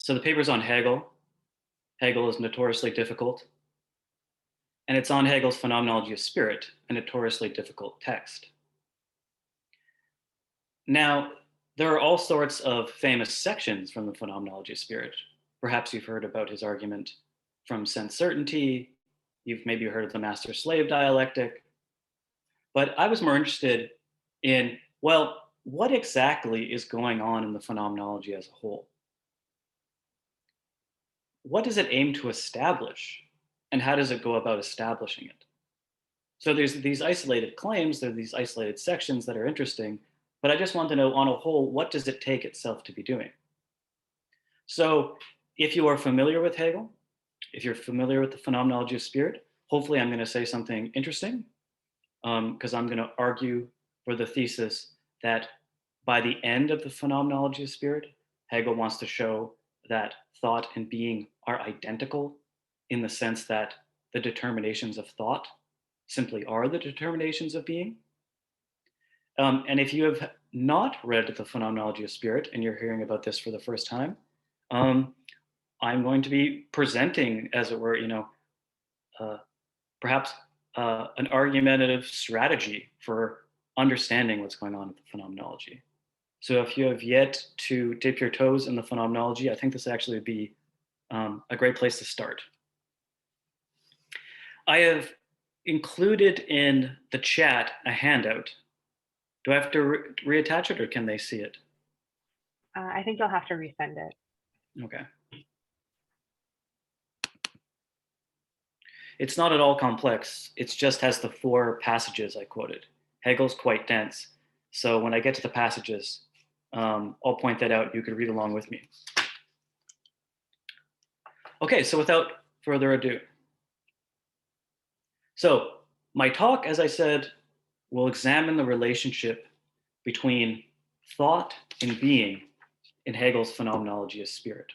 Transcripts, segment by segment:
So the paper's on Hegel. Hegel is notoriously difficult. And it's on Hegel's Phenomenology of Spirit, a notoriously difficult text. Now, there are all sorts of famous sections from the Phenomenology of Spirit. Perhaps you've heard about his argument from sense certainty. You've maybe heard of the master-slave dialectic. But I was more interested in, well, what exactly is going on in the phenomenology as a whole? What does it aim to establish? And how does it go about establishing it? So there's these isolated claims, there are these isolated sections that are interesting, but I just want to know on a whole, what does it take itself to be doing? So if you are familiar with Hegel, if you're familiar with the Phenomenology of Spirit, hopefully I'm going to say something interesting, because I'm going to argue for the thesis that by the end of the Phenomenology of Spirit, Hegel wants to show that thought and being are identical in the sense that the determinations of thought simply are the determinations of being. And if you have not read the Phenomenology of Spirit and you're hearing about this for the first time, I'm going to be presenting, as it were, perhaps an argumentative strategy for understanding what's going on with the phenomenology. So if you have yet to dip your toes in the phenomenology, I think this actually would be a great place to start. I have included in the chat a handout. Do I have to reattach it or can they see it? I think you'll have to resend it. Okay. It's not at all complex. It just has the 4 passages I quoted. Hegel's quite dense. So when I get to the passages, I'll point that out. You could read along with me. Okay, so without further ado. So my talk, as I said, will examine the relationship between thought and being in Hegel's Phenomenology of Spirit.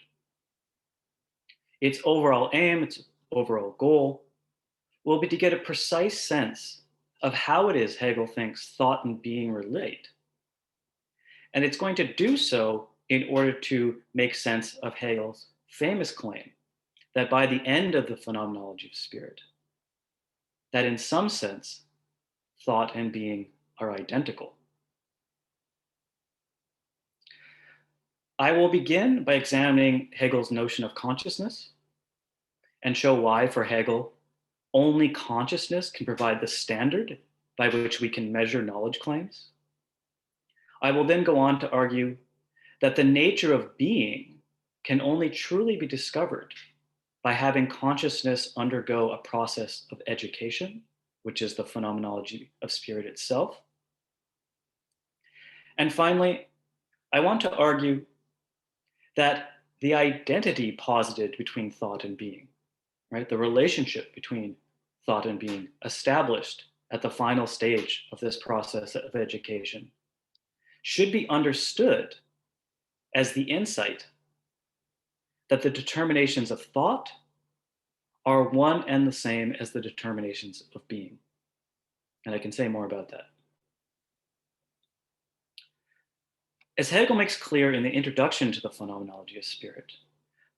Its overall aim, its overall goal, will be to get a precise sense of how it is Hegel thinks thought and being relate. And it's going to do so in order to make sense of Hegel's famous claim that by the end of the Phenomenology of Spirit, that in some sense, thought and being are identical. I will begin by examining Hegel's notion of consciousness and show why, for Hegel, only consciousness can provide the standard by which we can measure knowledge claims. I will then go on to argue that the nature of being can only truly be discovered by having consciousness undergo a process of education, which is the Phenomenology of Spirit itself. And finally, I want to argue that the identity posited between thought and being, right, the relationship between thought and being established at the final stage of this process of education, should be understood as the insight that the determinations of thought are one and the same as the determinations of being. And I can say more about that. As Hegel makes clear in the introduction to the Phenomenology of Spirit,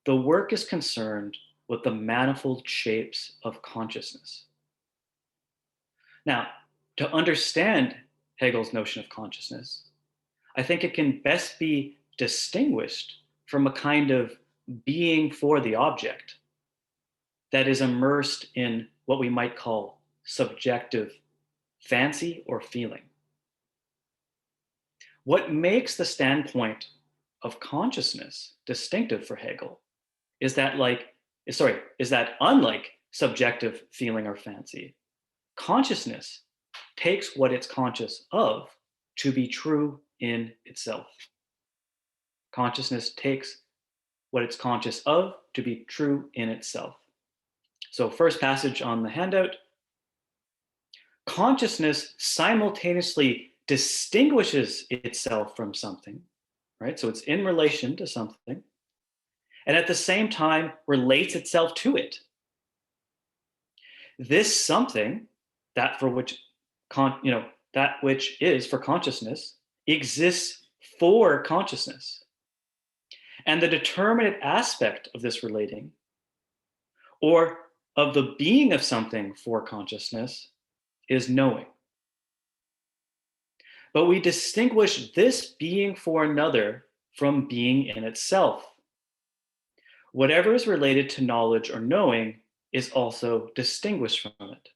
the work is concerned with the manifold shapes of consciousness. Now, to understand Hegel's notion of consciousness, I think it can best be distinguished from a kind of being for the object that is immersed in what we might call subjective fancy or feeling. What makes the standpoint of consciousness distinctive for Hegel is that unlike subjective feeling or fancy, consciousness takes what it's conscious of to be true in itself. Consciousness takes what it's conscious of to be true in itself. So first passage on the handout, consciousness simultaneously distinguishes itself from something, right? So it's in relation to something, and at the same time relates itself to it. This something, that which is for consciousness, exists for consciousness. And the determinate aspect of this relating, or of the being of something for consciousness, is knowing. But we distinguish this being for another from being in itself. Whatever is related to knowledge or knowing is also distinguished from it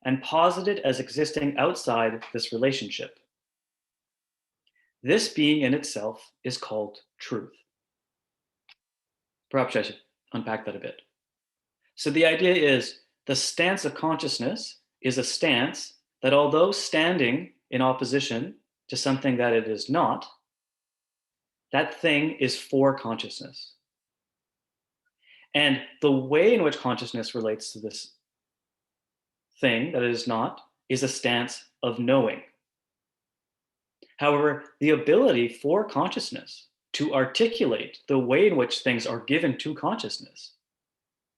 and posited as existing outside this relationship. This being in itself is called truth. Perhaps I should unpack that a bit. So the idea is the stance of consciousness is a stance that, although standing in opposition to something that it is not, that thing is for consciousness. And the way in which consciousness relates to this thing that it is not is a stance of knowing. However, the ability for consciousness to articulate the way in which things are given to consciousness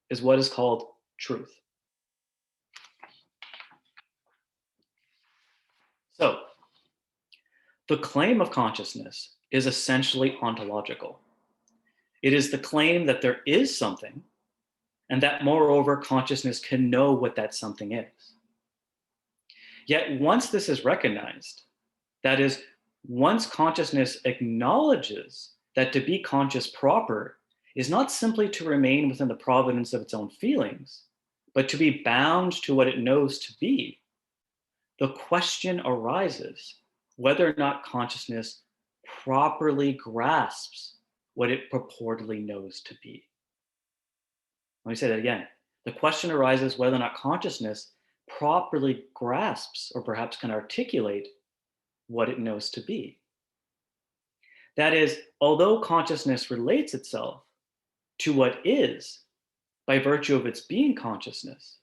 is what is called truth. So, the claim of consciousness is essentially ontological. It is the claim that there is something, and that moreover, consciousness can know what that something is. Yet, once this is recognized, that is, once consciousness acknowledges that to be conscious proper is not simply to remain within the providence of its own feelings, but to be bound to what it knows to be, the question arises whether or not consciousness properly grasps what it purportedly knows to be. Let me say that again. The question arises whether or not consciousness properly grasps or perhaps can articulate what it knows to be. That is, although consciousness relates itself to what is by virtue of its being consciousness,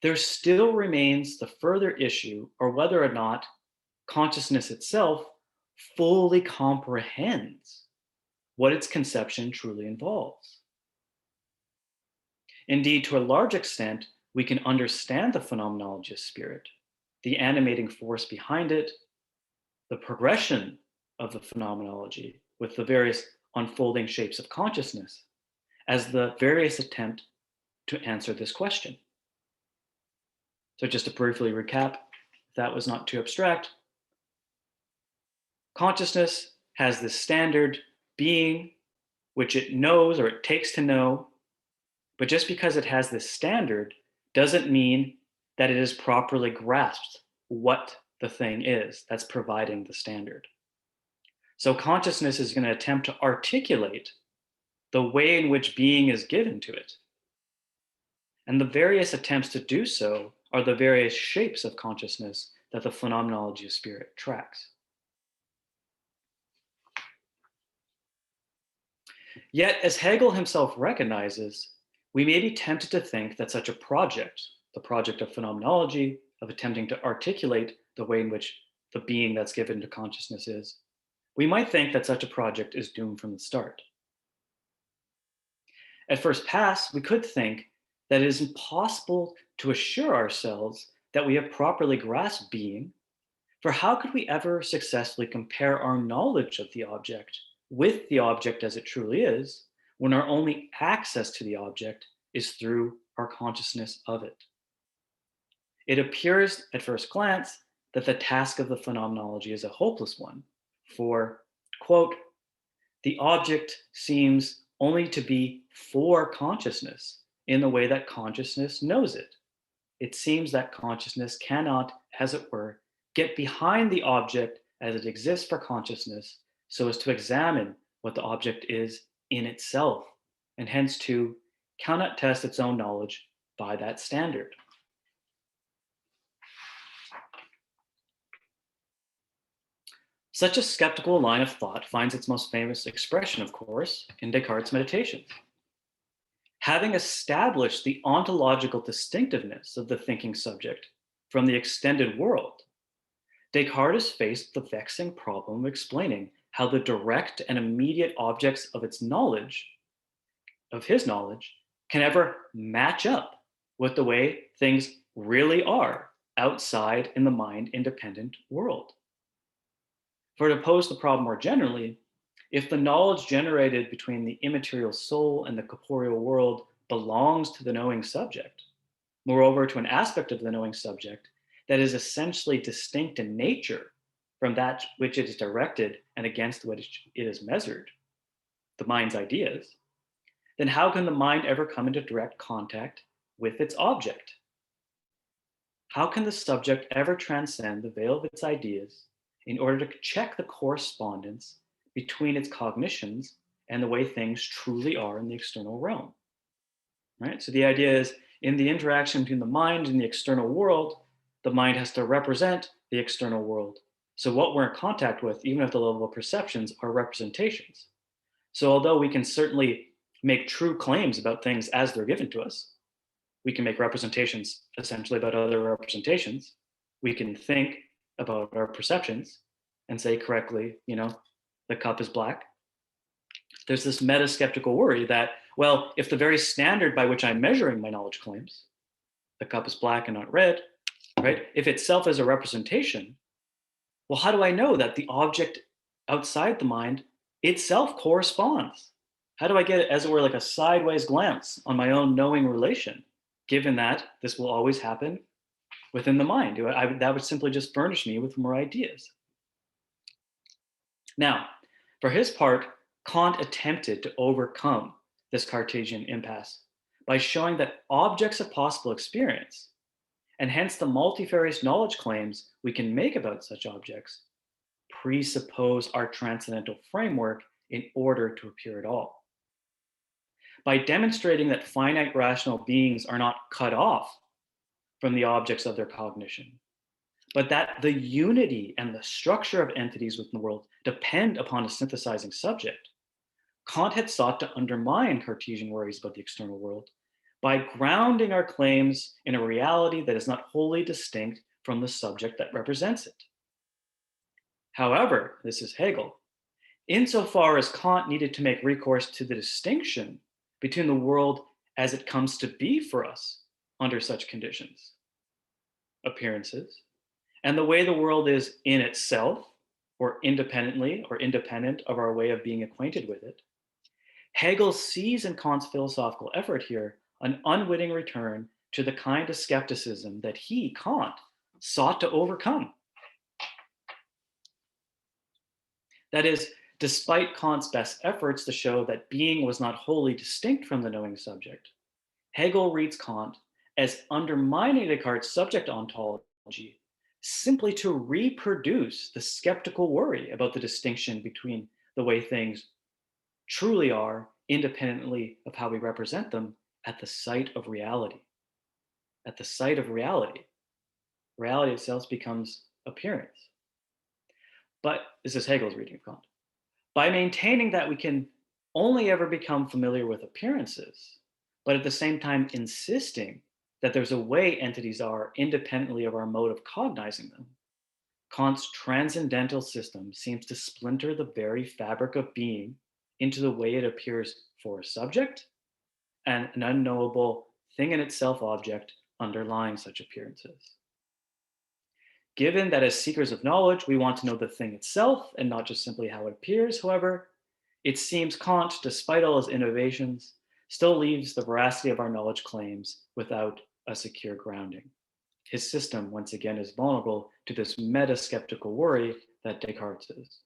there still remains the further issue or whether or not consciousness itself fully comprehends what its conception truly involves. Indeed, to a large extent, we can understand the phenomenology of spirit, the animating force behind it, the progression of the phenomenology with the various unfolding shapes of consciousness as the various attempt to answer this question. So just to briefly recap, if that was not too abstract, consciousness has this standard being which it knows or it takes to know, but just because it has this standard doesn't mean that it has properly grasped what the thing is that's providing the standard. So consciousness is going to attempt to articulate the way in which being is given to it. And the various attempts to do so are the various shapes of consciousness that the phenomenology of spirit tracks. Yet, as Hegel himself recognizes, we may be tempted to think that such a project, the project of phenomenology, of attempting to articulate the way in which the being that's given to consciousness is, we might think that such a project is doomed from the start. At first pass, we could think that it is impossible to assure ourselves that we have properly grasped being, for how could we ever successfully compare our knowledge of the object with the object as it truly is, when our only access to the object is through our consciousness of it? It appears at first glance that the task of the phenomenology is a hopeless one, for, quote, the object seems only to be for consciousness in the way that consciousness knows it. It seems that consciousness cannot, as it were, get behind the object as it exists for consciousness so as to examine what the object is in itself, and hence to cannot test its own knowledge by that standard. Such a skeptical line of thought finds its most famous expression, of course, in Descartes' Meditations. Having established the ontological distinctiveness of the thinking subject from the extended world, Descartes is faced with the vexing problem of explaining how the direct and immediate objects of its knowledge, of his knowledge, can ever match up with the way things really are outside in the mind independent world. For to pose the problem more generally, If the knowledge generated between the immaterial soul and the corporeal world belongs to the knowing subject, moreover, to an aspect of the knowing subject that is essentially distinct in nature from that which it is directed and against which it is measured, the mind's ideas, then how can the mind ever come into direct contact with its object? How can the subject ever transcend the veil of its ideas in order to check the correspondence between its cognitions and the way things truly are in the external realm? Right? So the idea is in the interaction between the mind and the external world, the mind has to represent the external world. So what we're in contact with, even at the level of perceptions, are representations. So although we can certainly make true claims about things as they're given to us, we can make representations essentially about other representations. We can think about our perceptions and say correctly, the cup is black. There's this meta skeptical worry that, well, if the very standard by which I'm measuring my knowledge claims, the cup is black and not red, right? If itself is a representation, well, how do I know that the object outside the mind itself corresponds? How do I get, as it were, like a sideways glance on my own knowing relation, given that this will always happen within the mind? That would simply just furnish me with more ideas. Now, for his part, Kant attempted to overcome this Cartesian impasse by showing that objects of possible experience, and hence the multifarious knowledge claims we can make about such objects, presuppose our transcendental framework in order to appear at all. By demonstrating that finite rational beings are not cut off from the objects of their cognition, but that the unity and the structure of entities within the world depend upon a synthesizing subject, Kant had sought to undermine Cartesian worries about the external world by grounding our claims in a reality that is not wholly distinct from the subject that represents it. However, this is Hegel, insofar as Kant needed to make recourse to the distinction between the world as it comes to be for us under such conditions, appearances, and the way the world is in itself, or independently or independent of our way of being acquainted with it, Hegel sees in Kant's philosophical effort here an unwitting return to the kind of skepticism that he, Kant, sought to overcome. That is, despite Kant's best efforts to show that being was not wholly distinct from the knowing subject, Hegel reads Kant as undermining Descartes' subject ontology simply to reproduce the skeptical worry about the distinction between the way things truly are independently of how we represent them at the site of reality. At the site of reality, reality itself becomes appearance. But this is Hegel's reading of Kant. By maintaining that we can only ever become familiar with appearances, but at the same time insisting that there's a way entities are independently of our mode of cognizing them, Kant's transcendental system seems to splinter the very fabric of being into the way it appears for a subject and an unknowable thing in itself object underlying such appearances. Given that as seekers of knowledge, we want to know the thing itself and not just simply how it appears, however, it seems Kant, despite all his innovations, still leaves the veracity of our knowledge claims without a secure grounding. His system, once again, is vulnerable to this meta-skeptical worry that Descartes is.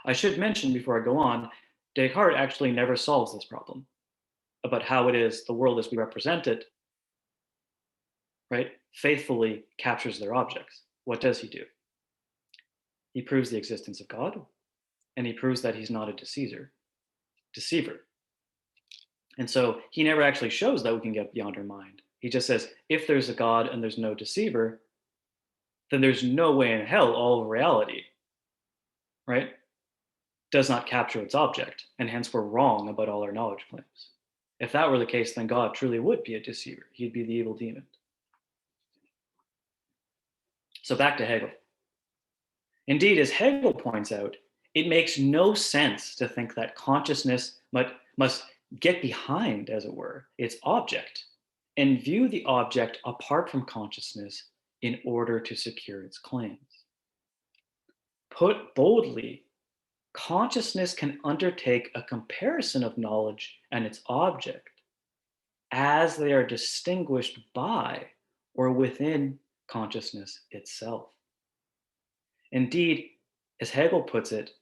I should mention before I go on, Descartes actually never solves this problem about how it is the world as we represent it, right, faithfully captures their objects. What does he do? He proves the existence of God, and he proves that he's not a deceiver. And so he never actually shows that we can get beyond our mind. He just says, if there's a God and there's no deceiver, then there's no way in hell all of reality, right, does not capture its object, and hence we're wrong about all our knowledge claims. If that were the case, then God truly would be a deceiver. He'd be the evil demon. So back to Hegel. Indeed, as Hegel points out, it makes no sense to think that consciousness must get behind, as it were, its object and view the object apart from consciousness in order to secure its claims. Put boldly, consciousness can undertake a comparison of knowledge and its object as they are distinguished by or within consciousness itself. Indeed, as Hegel puts it,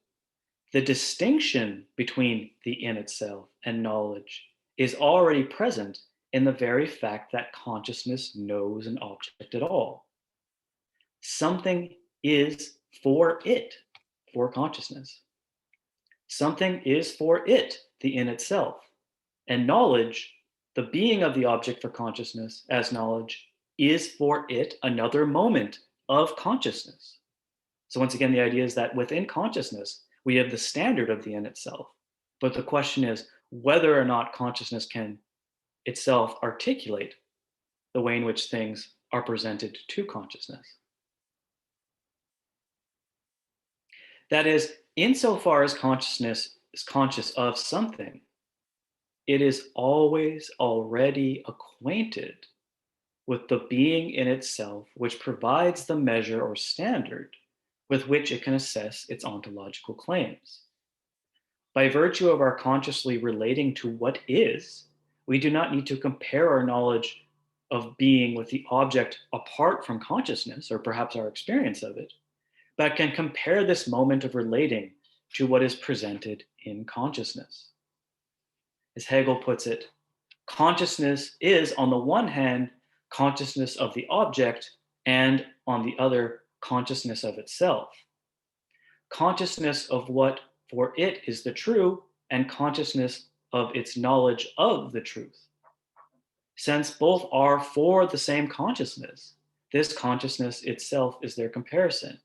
the distinction between the in itself and knowledge is already present in the very fact that consciousness knows an object at all. Something is for it, for consciousness. Something is for it, the in itself. And knowledge, the being of the object for consciousness as knowledge, is for it another moment of consciousness. So, once again, the idea is that within consciousness, we have the standard of the in itself. But the question is whether or not consciousness can itself articulate the way in which things are presented to consciousness. That is, insofar as consciousness is conscious of something, it is always already acquainted with the being in itself, which provides the measure or standard with which it can assess its ontological claims. By virtue of our consciously relating to what is, we do not need to compare our knowledge of being with the object apart from consciousness, or perhaps our experience of it, but can compare this moment of relating to what is presented in consciousness. As Hegel puts it, consciousness is, on the one hand, consciousness of the object, and on the other, consciousness of itself. Consciousness of what for it is the true, and consciousness of its knowledge of the truth. Since both are for the same consciousness, this consciousness itself is their comparison.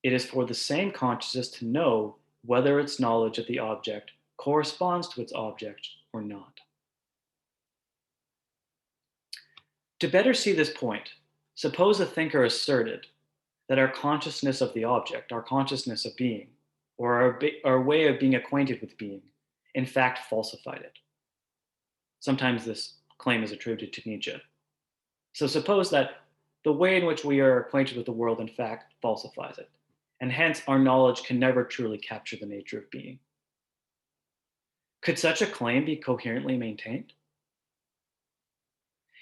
It is for the same consciousness to know whether its knowledge of the object corresponds to its object or not. To better see this point, suppose a thinker asserted that our consciousness of the object, our consciousness of being, or our way of being acquainted with being, in fact falsified it. Sometimes this claim is attributed to Nietzsche. So suppose that the way in which we are acquainted with the world, in fact, falsifies it, and hence our knowledge can never truly capture the nature of being. Could such a claim be coherently maintained?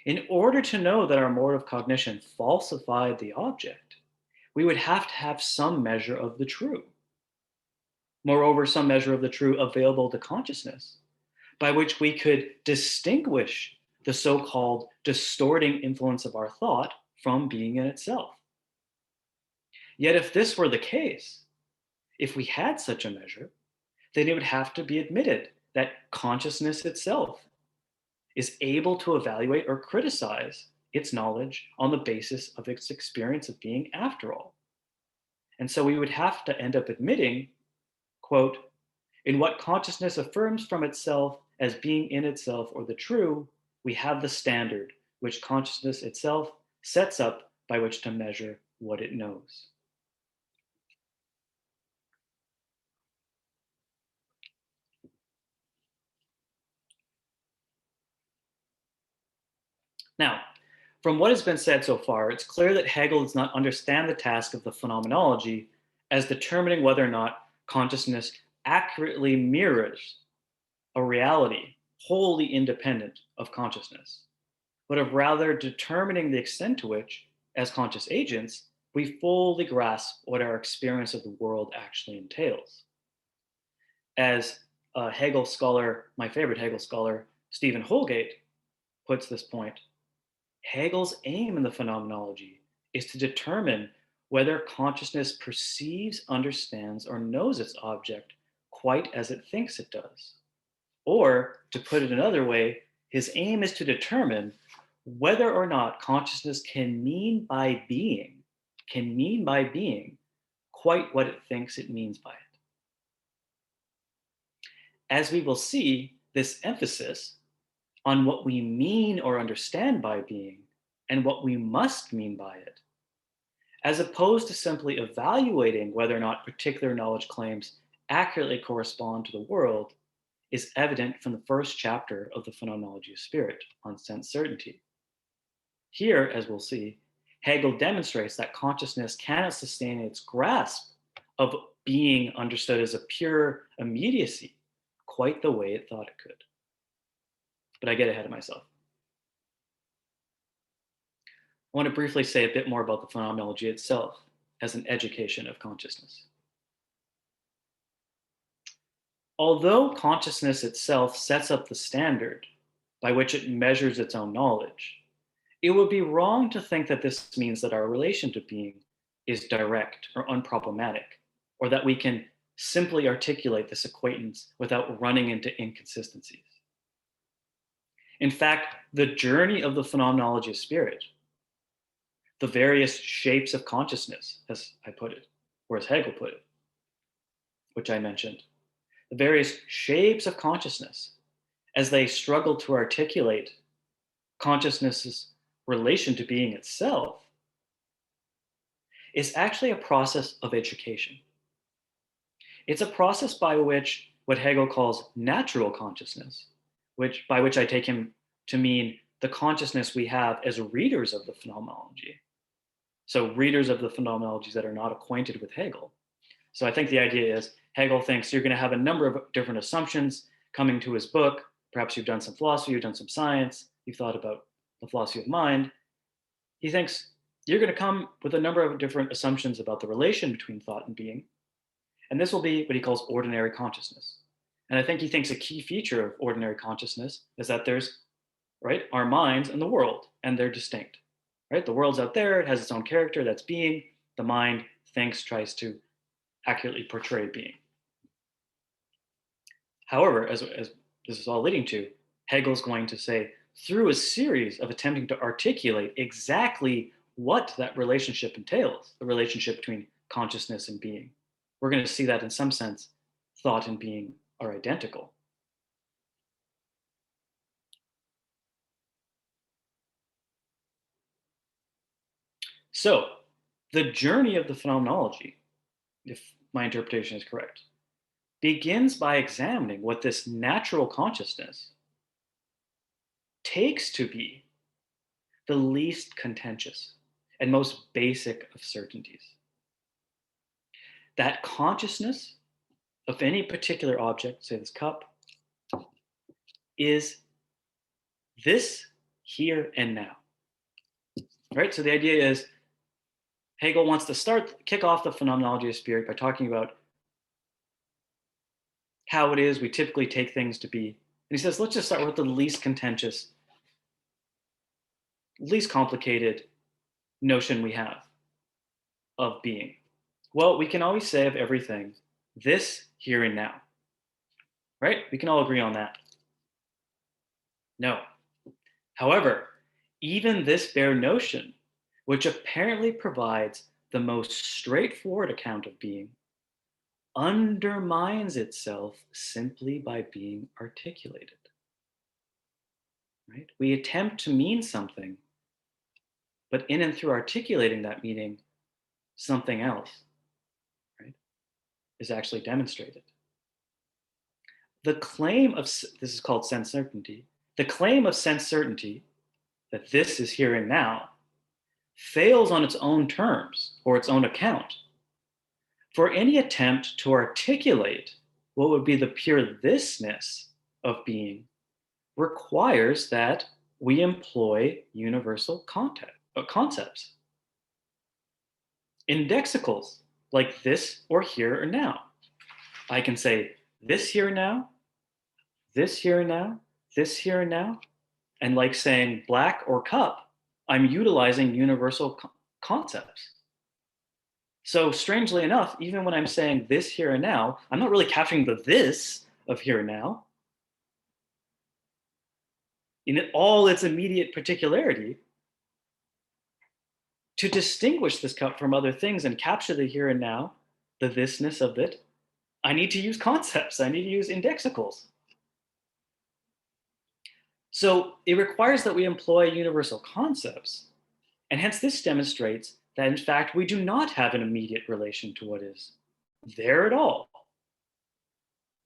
In order to know that our mode of cognition falsified the object, we would have to have some measure of the true. Moreover, some measure of the true available to consciousness, by which we could distinguish the so-called distorting influence of our thought from being in itself. Yet if this were the case, if we had such a measure, then it would have to be admitted that consciousness itself is able to evaluate or criticize its knowledge on the basis of its experience of being after all. And so we would have to end up admitting, quote, in what consciousness affirms from itself as being in itself or the true, we have the standard which consciousness itself sets up by which to measure what it knows. Now, from what has been said so far, it's clear that Hegel does not understand the task of the phenomenology as determining whether or not consciousness accurately mirrors a reality wholly independent of consciousness, but of rather determining the extent to which, as conscious agents, we fully grasp what our experience of the world actually entails. As a Hegel scholar, my favorite Hegel scholar, Stephen Holgate, puts this point, Hegel's aim in the phenomenology is to determine whether consciousness perceives, understands, or knows its object quite as it thinks it does. Or, to put it another way, his aim is to determine whether or not consciousness can mean by being quite what it thinks it means by it. As we will see, this emphasis on what we mean or understand by being and what we must mean by it, as opposed to simply evaluating whether or not particular knowledge claims accurately correspond to the world, is evident from the first chapter of the Phenomenology of Spirit on sense certainty. Here, as we'll see, Hegel demonstrates that consciousness cannot sustain its grasp of being understood as a pure immediacy, quite the way it thought it could. But I get ahead of myself. I want to briefly say a bit more about the phenomenology itself as an education of consciousness. Although consciousness itself sets up the standard by which it measures its own knowledge, it would be wrong to think that this means that our relation to being is direct or unproblematic, or that we can simply articulate this acquaintance without running into inconsistencies. In fact, the journey of the phenomenology of spirit, the various shapes of consciousness, as I put it, or as Hegel put it, which I mentioned, the various shapes of consciousness as they struggle to articulate consciousness's relation to being itself, is actually a process of education. It's a process by which what Hegel calls natural consciousness, by which I take him to mean the consciousness we have as readers of the phenomenology. So readers of the phenomenologies that are not acquainted with Hegel. So I think the idea is Hegel thinks you're going to have a number of different assumptions coming to his book. Perhaps you've done some philosophy, you've done some science, you've thought about the philosophy of mind. He thinks you're going to come with a number of different assumptions about the relation between thought and being. And this will be what he calls ordinary consciousness. And I think he thinks a key feature of ordinary consciousness is that there's, right, our minds and the world, and they're distinct. Right? The world's out there, it has its own character, that's being. The mind thinks, tries to accurately portray being. However, as this is all leading to, Hegel's going to say, through a series of attempting to articulate exactly what that relationship entails, the relationship between consciousness and being, we're going to see that in some sense, thought and being are identical. So, the journey of the phenomenology, if my interpretation is correct, begins by examining what this natural consciousness takes to be the least contentious and most basic of certainties. That consciousness of any particular object, say this cup, is this here and now. Right? So the idea is Hegel wants to kick off the phenomenology of spirit by talking about how it is we typically take things to be. And he says, let's just start with the least contentious, least complicated notion we have of being. Well, we can always say of everything, this, here, and now. Right? We can all agree on that. No. However, even this bare notion, which apparently provides the most straightforward account of being, undermines itself simply by being articulated. Right? We attempt to mean something, but in and through articulating that meaning, something else, right, is actually demonstrated. The claim of this is called sense certainty. The claim of sense certainty that this is here and now fails on its own terms or its own account. For any attempt to articulate what would be the pure thisness of being requires that we employ universal concepts. Indexicals like this or here or now. I can say this here and now, this here and now, this here and now. And like saying black or cup, I'm utilizing universal concepts. So strangely enough, even when I'm saying this here and now, I'm not really capturing the this of here and now in all its immediate particularity. To distinguish this cup from other things and capture the here and now, the thisness of it, I need to use concepts. I need to use indexicals. So it requires that we employ universal concepts. And hence this demonstrates that in fact, we do not have an immediate relation to what is there at all.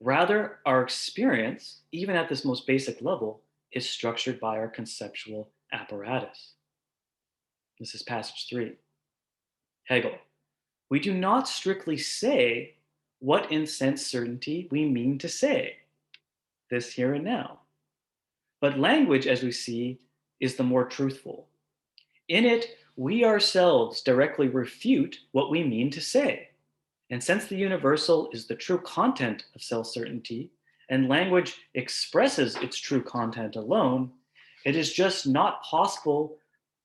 Rather, our experience, even at this most basic level, is structured by our conceptual apparatus. This is passage 3. Hegel. We do not strictly say what in sense certainty we mean to say, this here and now. But language, as we see, is the more truthful. In it, we ourselves directly refute what we mean to say. And since the universal is the true content of self certainty, and language expresses its true content alone, it is just not possible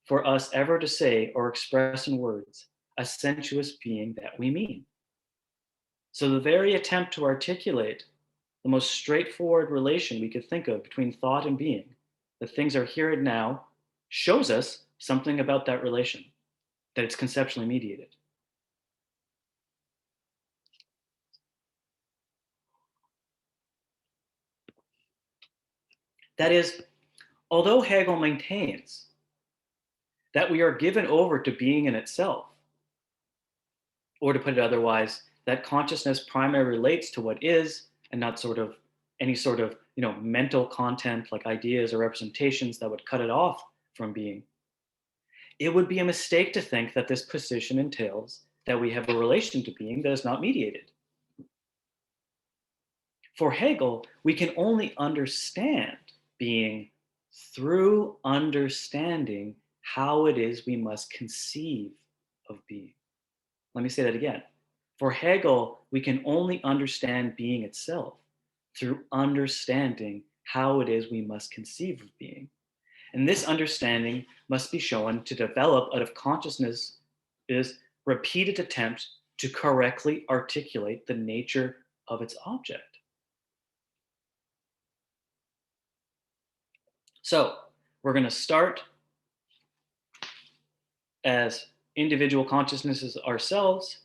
for us ever to say or express in words a sensuous being that we mean. So the very attempt to articulate the most straightforward relation we could think of between thought and being, that things are here and now, shows us something about that relation, that it's conceptually mediated. That is, although Hegel maintains that we are given over to being in itself, or to put it otherwise, that consciousness primarily relates to what is and not sort of any sort of mental content like ideas or representations that would cut it off from being. It would be a mistake to think that this position entails that we have a relation to being that is not mediated. For Hegel, we can only understand being through understanding how it is we must conceive of being. Let me say that again. For Hegel, we can only understand being itself through understanding how it is we must conceive of being. And this understanding must be shown to develop out of consciousness is repeated attempt to correctly articulate the nature of its object. So we're going to start as individual consciousnesses ourselves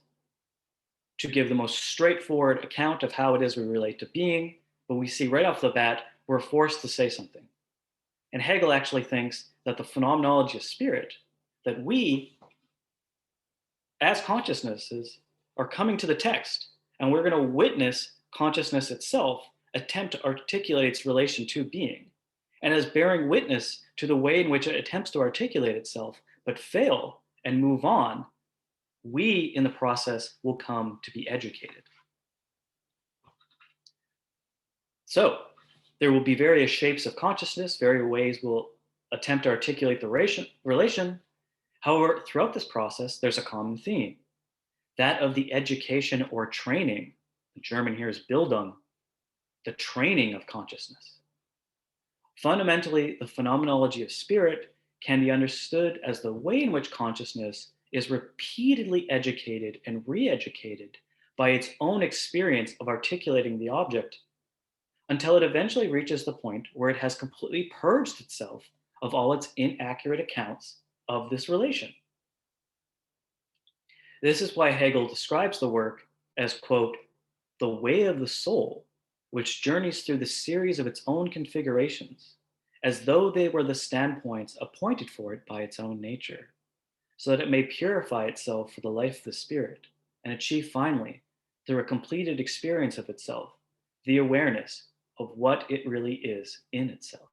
to give the most straightforward account of how it is we relate to being, but we see right off the bat, we're forced to say something. And Hegel actually thinks that the phenomenology of spirit, that we as consciousnesses are coming to the text, and we're going to witness consciousness itself attempt to articulate its relation to being. And as bearing witness to the way in which it attempts to articulate itself, but fail and move on, we in the process will come to be educated. So there will be various shapes of consciousness, various ways we'll attempt to articulate the relation. However, throughout this process, there's a common theme, that of the education or training. The German here is Bildung, the training of consciousness. Fundamentally, the phenomenology of spirit can be understood as the way in which consciousness is repeatedly educated and re-educated by its own experience of articulating the object until it eventually reaches the point where it has completely purged itself of all its inaccurate accounts of this relation. This is why Hegel describes the work as, quote, the way of the soul, which journeys through the series of its own configurations, as though they were the standpoints appointed for it by its own nature, so that it may purify itself for the life of the spirit, and achieve finally, through a completed experience of itself, the awareness of what it really is in itself.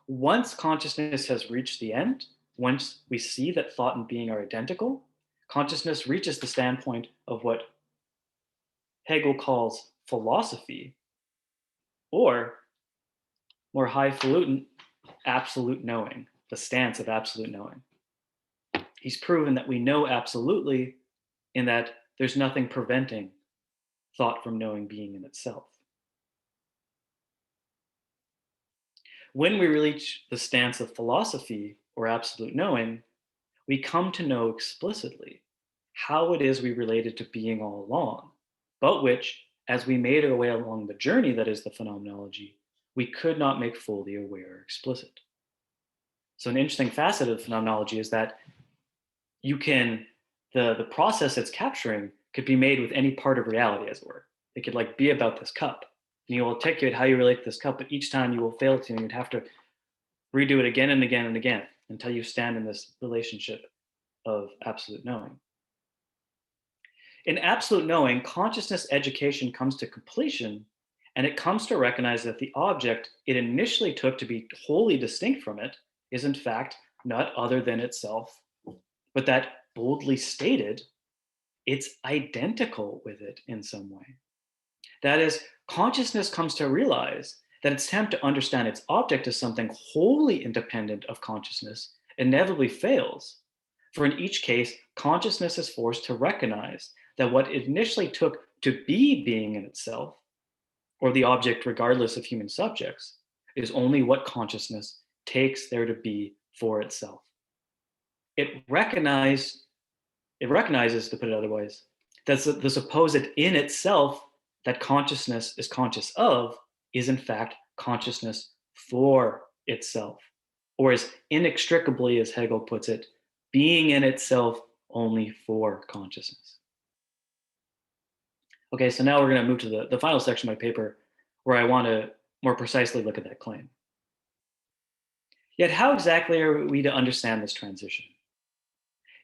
Once consciousness has reached the end, once we see that thought and being are identical, consciousness reaches the standpoint of what Hegel calls philosophy, or more highfalutin, absolute knowing, the stance of absolute knowing. He's proven that we know absolutely in that there's nothing preventing thought from knowing being in itself. When we reach the stance of philosophy or absolute knowing, we come to know explicitly how it is we related to being all along, but which, as we made our way along the journey that is the phenomenology, we could not make fully aware or explicit. So an interesting facet of phenomenology is that you can, the process it's capturing could be made with any part of reality, as it were. It could like be about this cup. And you will articulate how you relate to this cup, but each time you will fail to, and you'd have to redo it again and again and again until you stand in this relationship of absolute knowing. In absolute knowing, consciousness education comes to completion, and it comes to recognize that the object it initially took to be wholly distinct from it is in fact not other than itself, but that boldly stated it's identical with it in some way. That is, consciousness comes to realize that its attempt to understand its object as something wholly independent of consciousness inevitably fails. For in each case, consciousness is forced to recognize that what it initially took to be being in itself, or the object regardless of human subjects, is only what consciousness takes there to be for itself. It, recognize, it recognizes, to put it otherwise, that the supposed in itself that consciousness is conscious of is in fact consciousness for itself, or as inextricably as Hegel puts it, being in itself only for consciousness. Okay, so now we're going to move to the final section of my paper where I want to more precisely look at that claim. Yet, how exactly are we to understand this transition?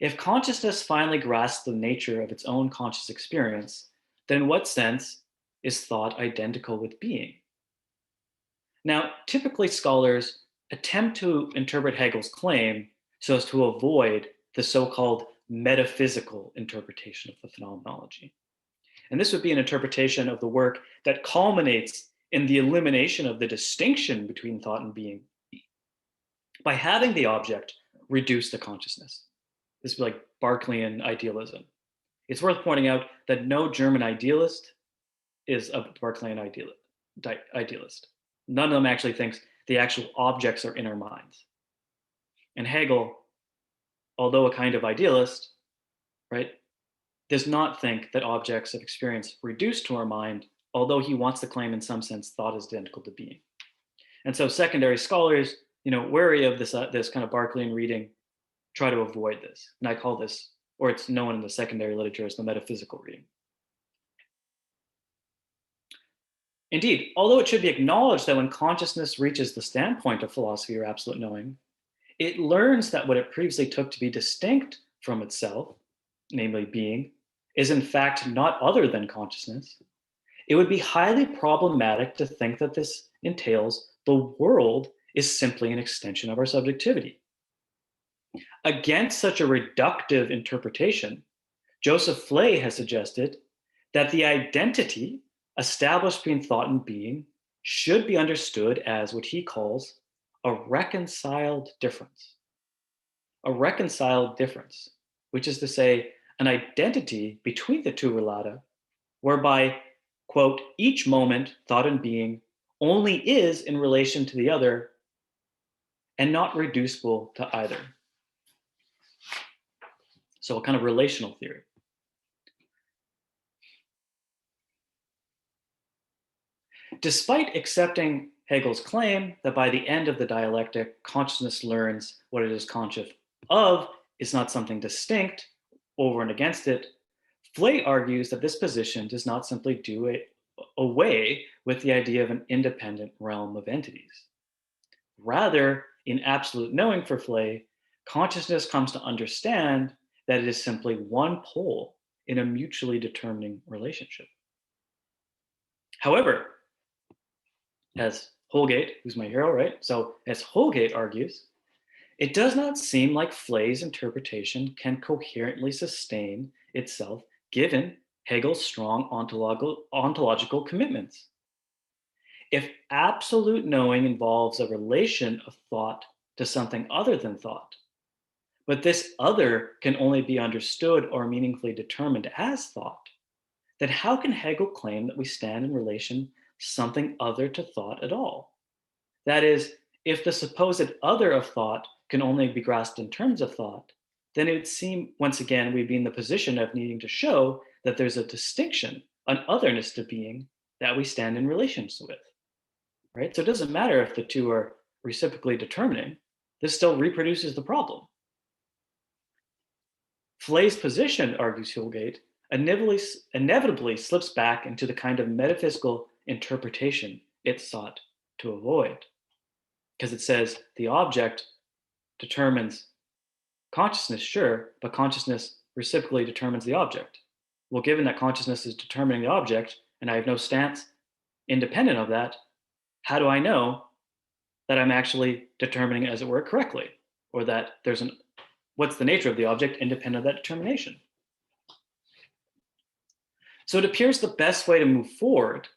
If consciousness finally grasps the nature of its own conscious experience, then in what sense is thought identical with being? Now, typically scholars attempt to interpret Hegel's claim so as to avoid the so-called metaphysical interpretation of the phenomenology. And this would be an interpretation of the work that culminates in the elimination of the distinction between thought and being by having the object reduced to consciousness. This would be like Berkeleyan idealism. It's worth pointing out that no German idealist is a Berkeleyan idealist. None of them actually thinks the actual objects are in our minds. And Hegel, although a kind of idealist, right, does not think that objects of experience reduced to our mind, although he wants to claim in some sense thought is identical to being. And so secondary scholars, wary of this kind of Berkeleyan reading, try to avoid this. And I call this, or it's known in the secondary literature as the metaphysical reading. Indeed, although it should be acknowledged that when consciousness reaches the standpoint of philosophy or absolute knowing, it learns that what it previously took to be distinct from itself, namely being, is in fact not other than consciousness. It would be highly problematic to think that this entails the world is simply an extension of our subjectivity. Against such a reductive interpretation, Joseph Flay has suggested that the identity established between thought and being should be understood as what he calls a reconciled difference. A reconciled difference, which is to say, an identity between the two relata, whereby, quote, each moment, thought and being, only is in relation to the other and not reducible to either. So, a kind of relational theory. Despite accepting Hegel's claim that by the end of the dialectic, consciousness learns what it is conscious of is not something distinct over and against it, Flay argues that this position does not simply do away with the idea of an independent realm of entities. Rather, in absolute knowing for Flay, consciousness comes to understand that it is simply one pole in a mutually determining relationship. However, as Holgate, who's my hero, right? So, as Holgate argues, it does not seem like Flay's interpretation can coherently sustain itself given Hegel's strong ontological commitments. If absolute knowing involves a relation of thought to something other than thought, but this other can only be understood or meaningfully determined as thought, then how can Hegel claim that we stand in relation to something other to thought at all? That is, if the supposed other of thought can only be grasped in terms of thought, then it would seem, once again, we'd be in the position of needing to show that there's a distinction, an otherness to being that we stand in relations with, right? So it doesn't matter if the two are reciprocally determining, this still reproduces the problem. Flay's position, argues Holgate, inevitably slips back into the kind of metaphysical interpretation it sought to avoid. Because it says the object determines consciousness, sure, but consciousness reciprocally determines the object. Well, given that consciousness is determining the object, and I have no stance independent of that, how do I know that I'm actually determining, as it were, correctly? Or that what's the nature of the object independent of that determination? So it appears the best way to move forward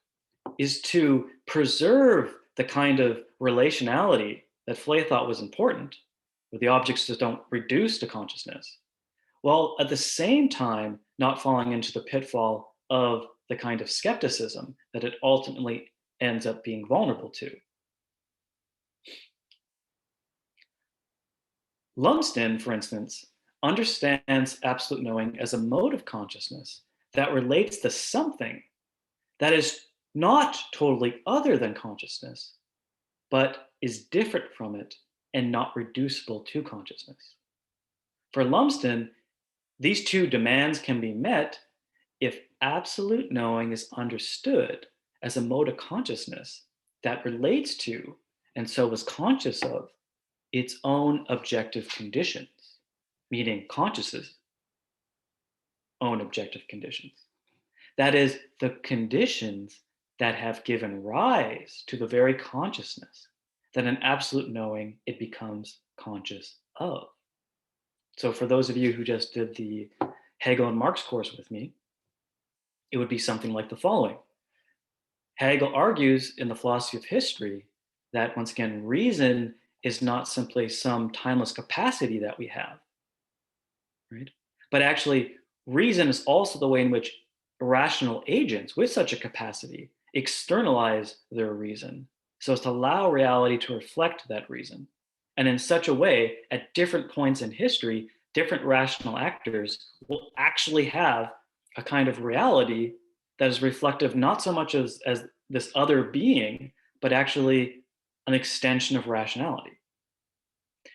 is to preserve the kind of relationality that Flay thought was important, where the objects just don't reduce to consciousness, while at the same time not falling into the pitfall of the kind of skepticism that it ultimately ends up being vulnerable to. Lumsden, for instance, understands absolute knowing as a mode of consciousness that relates to something that is not totally other than consciousness, but is different from it and not reducible to consciousness. For Lumsden, these two demands can be met if absolute knowing is understood as a mode of consciousness that relates to, and so is conscious of, its own objective conditions, meaning consciousness' own objective conditions. That is, the conditions that have given rise to the very consciousness that an absolute knowing it becomes conscious of. So, for those of you who just did the Hegel and Marx course with me, it would be something like the following. Hegel argues in the philosophy of history that, once again, reason is not simply some timeless capacity that we have, right? But actually, reason is also the way in which rational agents with such a capacity externalize their reason so as to allow reality to reflect that reason. And in such a way, at different points in history, different rational actors will actually have a kind of reality that is reflective not so much as this other being, but actually an extension of rationality.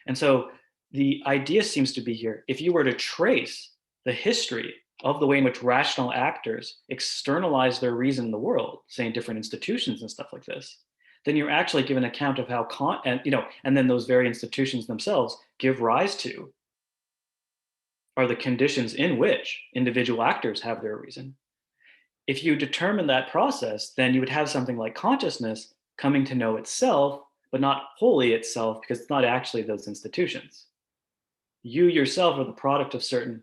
And so the idea seems to be here, if you were to trace the history of the way in which rational actors externalize their reason in the world, say in different institutions and stuff like this, then you're actually given account of how and then those very institutions themselves give rise to are the conditions in which individual actors have their reason. If you determine that process, then you would have something like consciousness coming to know itself, but not wholly itself, because it's not actually those institutions. You yourself are the product of certain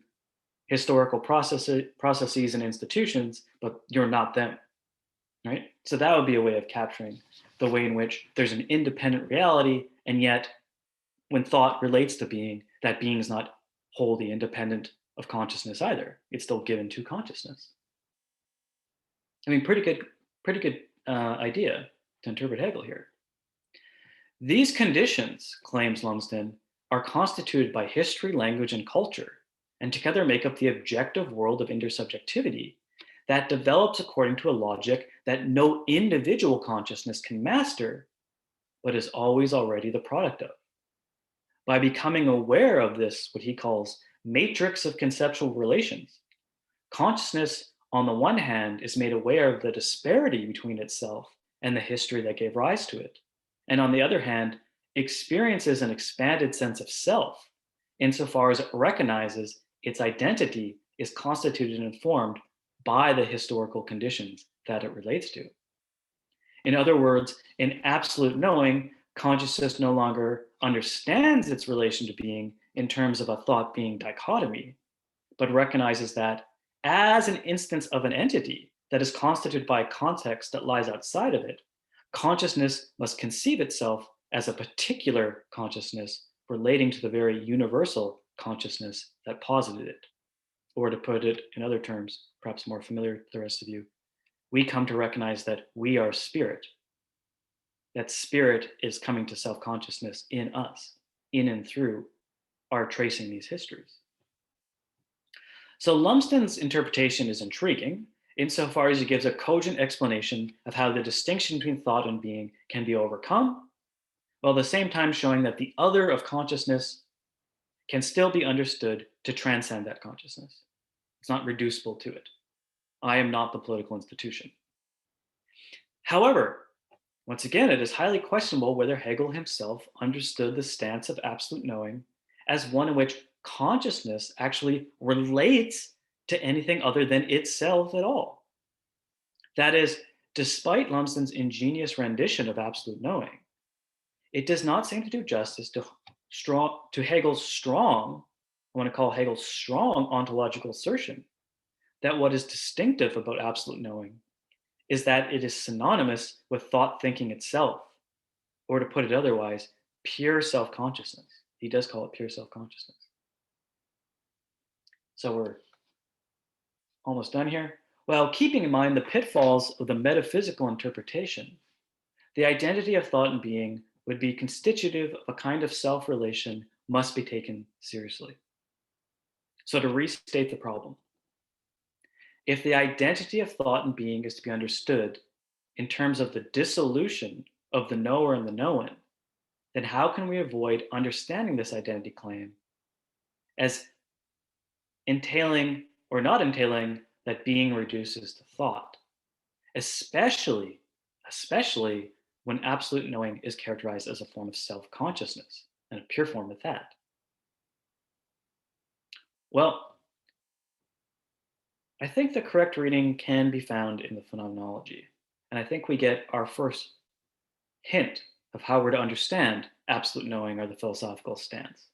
historical processes and institutions, but you're not them, right? So that would be a way of capturing the way in which there's an independent reality, and yet when thought relates to being, that being is not wholly independent of consciousness either. It's still given to consciousness. I mean, pretty good idea to interpret Hegel here. These conditions, claims Lumsden, are constituted by history, language, and culture, and together make up the objective world of intersubjectivity that develops according to a logic that no individual consciousness can master, but is always already the product of. By becoming aware of this, what he calls matrix of conceptual relations, consciousness, on the one hand, is made aware of the disparity between itself and the history that gave rise to it. And on the other hand, experiences an expanded sense of self insofar as it recognizes its identity is constituted and informed by the historical conditions that it relates to. In other words, in absolute knowing, consciousness no longer understands its relation to being in terms of a thought being dichotomy, but recognizes that as an instance of an entity that is constituted by a context that lies outside of it, consciousness must conceive itself as a particular consciousness relating to the very universal consciousness that posited it. Or to put it in other terms, perhaps more familiar to the rest of you, we come to recognize that we are spirit, that spirit is coming to self consciousness in us, in and through our tracing these histories. So Lumsden's interpretation is intriguing insofar as he gives a cogent explanation of how the distinction between thought and being can be overcome, while at the same time showing that the other of consciousness can still be understood to transcend that consciousness. It's not reducible to it. I am not the political institution. However, once again, it is highly questionable whether Hegel himself understood the stance of absolute knowing as one in which consciousness actually relates to anything other than itself at all. That is, despite Lumsden's ingenious rendition of absolute knowing, it does not seem to do justice to Hegel's strong, I want to call Hegel's strong ontological assertion that what is distinctive about absolute knowing is that it is synonymous with thought thinking itself, or to put it otherwise, pure self consciousness. He does call it pure self consciousness. So we're almost done here. Well, keeping in mind the pitfalls of the metaphysical interpretation, the identity of thought and being would be constitutive of a kind of self relation must be taken seriously. So, to restate the problem, if the identity of thought and being is to be understood in terms of the dissolution of the knower and the known, then how can we avoid understanding this identity claim as entailing or not entailing that being reduces to thought, especially, especially when absolute knowing is characterized as a form of self-consciousness and a pure form of that? Well, I think the correct reading can be found in the Phenomenology. And I think we get our first hint of how we're to understand absolute knowing or the philosophical stance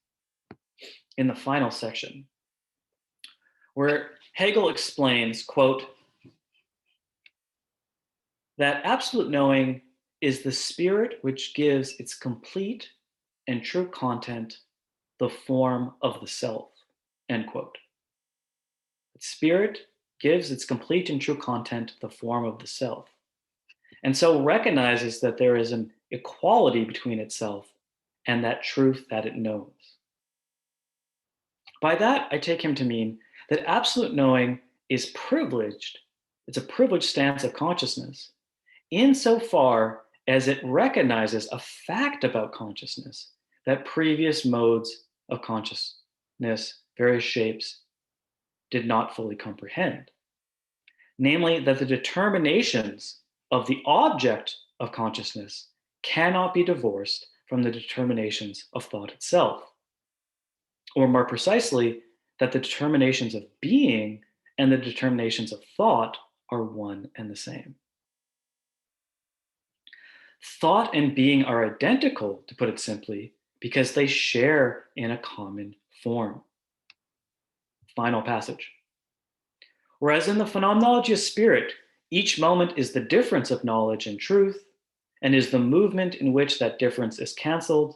in the final section, where Hegel explains, quote, that absolute knowing is the spirit which gives its complete and true content the form of the self, end quote. Spirit gives its complete and true content the form of the self, and so recognizes that there is an equality between itself and that truth that it knows. By that, I take him to mean that absolute knowing is privileged. It's a privileged stance of consciousness insofar as it recognizes a fact about consciousness that previous modes of consciousness, various shapes, did not fully comprehend. Namely, that the determinations of the object of consciousness cannot be divorced from the determinations of thought itself. Or more precisely, that the determinations of being and the determinations of thought are one and the same. Thought and being are identical, to put it simply, because they share in a common form. Final passage. Whereas in the phenomenology of spirit, each moment is the difference of knowledge and truth, and is the movement in which that difference is canceled,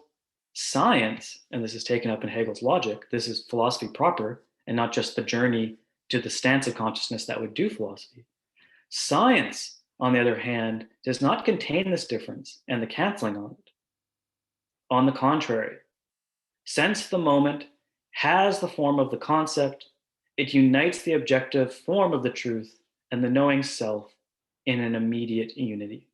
science, and this is taken up in Hegel's logic, this is philosophy proper, and not just the journey to the stance of consciousness that would do philosophy. Science, on the other hand, does not contain this difference and the canceling on it. On the contrary, since the moment has the form of the concept, it unites the objective form of the truth and the knowing self in an immediate unity.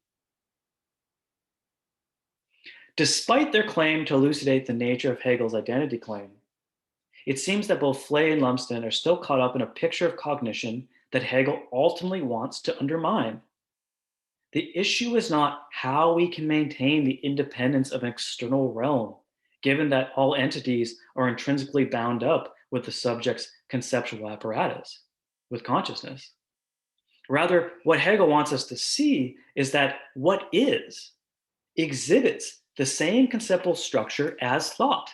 Despite their claim to elucidate the nature of Hegel's identity claim, it seems that both Flay and Lumsden are still caught up in a picture of cognition that Hegel ultimately wants to undermine. The issue is not how we can maintain the independence of an external realm, given that all entities are intrinsically bound up with the subject's conceptual apparatus, with consciousness. Rather, what Hegel wants us to see is that what is exhibits the same conceptual structure as thought.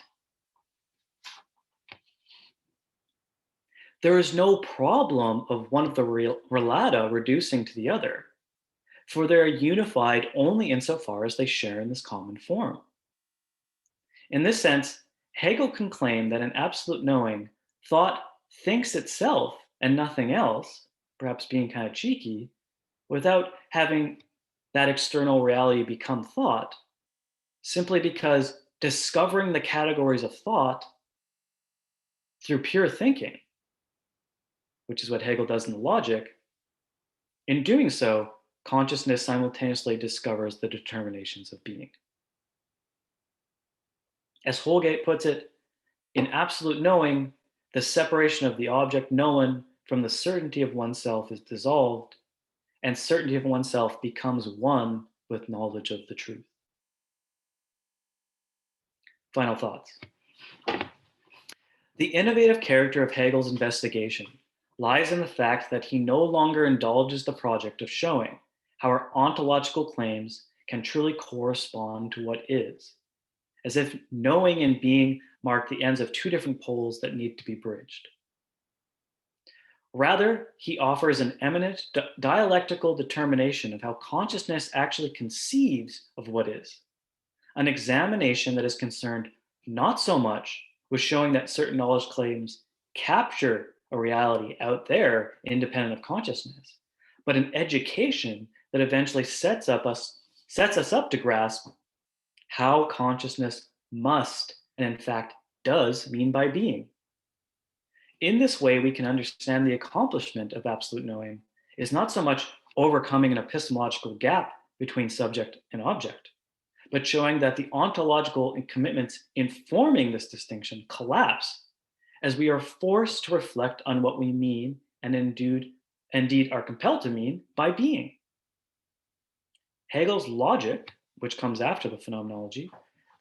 There is no problem of one of the relata reducing to the other, for they are unified only insofar as they share in this common form. In this sense, Hegel can claim that in absolute knowing, thought thinks itself and nothing else, perhaps being kind of cheeky, without having that external reality become thought, simply because discovering the categories of thought through pure thinking, which is what Hegel does in the logic, in doing so, consciousness simultaneously discovers the determinations of being. As Holgate puts it, in absolute knowing, the separation of the object known from the certainty of oneself is dissolved, and certainty of oneself becomes one with knowledge of the truth. Final thoughts. The innovative character of Hegel's investigation lies in the fact that he no longer indulges the project of showing how our ontological claims can truly correspond to what is, as if knowing and being mark the ends of two different poles that need to be bridged. Rather, he offers an eminent dialectical determination of how consciousness actually conceives of what is, an examination that is concerned not so much with showing that certain knowledge claims capture a reality out there independent of consciousness, but an education that eventually sets us up to grasp how consciousness must, and in fact does, mean by being. In this way, we can understand the accomplishment of absolute knowing is not so much overcoming an epistemological gap between subject and object, but showing that the ontological commitments informing this distinction collapse as we are forced to reflect on what we mean and indeed are compelled to mean by being. Hegel's logic, which comes after the phenomenology,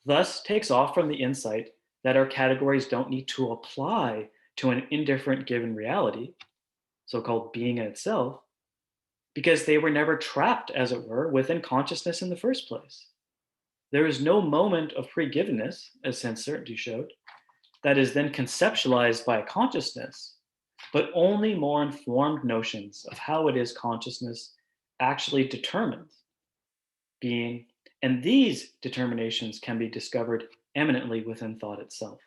thus takes off from the insight that our categories don't need to apply to an indifferent given reality, so called being in itself, because they were never trapped, as it were, within consciousness in the first place. There is no moment of pre-givenness, as sense certainty showed, that is then conceptualized by a consciousness, but only more informed notions of how it is consciousness actually determines being, and these determinations can be discovered eminently within thought itself.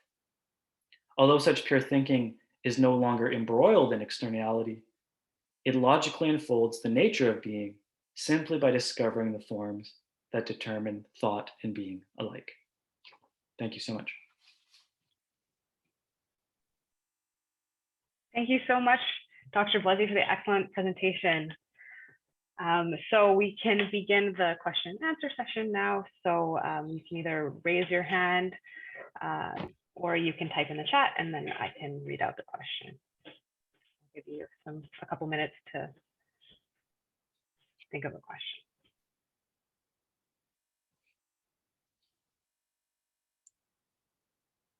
Although such pure thinking is no longer embroiled in externality, it logically unfolds the nature of being simply by discovering the forms that determine thought and being alike. Thank you so much. Thank you so much, Dr. Blezy, for the excellent presentation. So we can begin the question and answer session now. So you can either raise your hand or you can type in the chat and then I can read out the question. I'll give you a couple minutes to think of a question.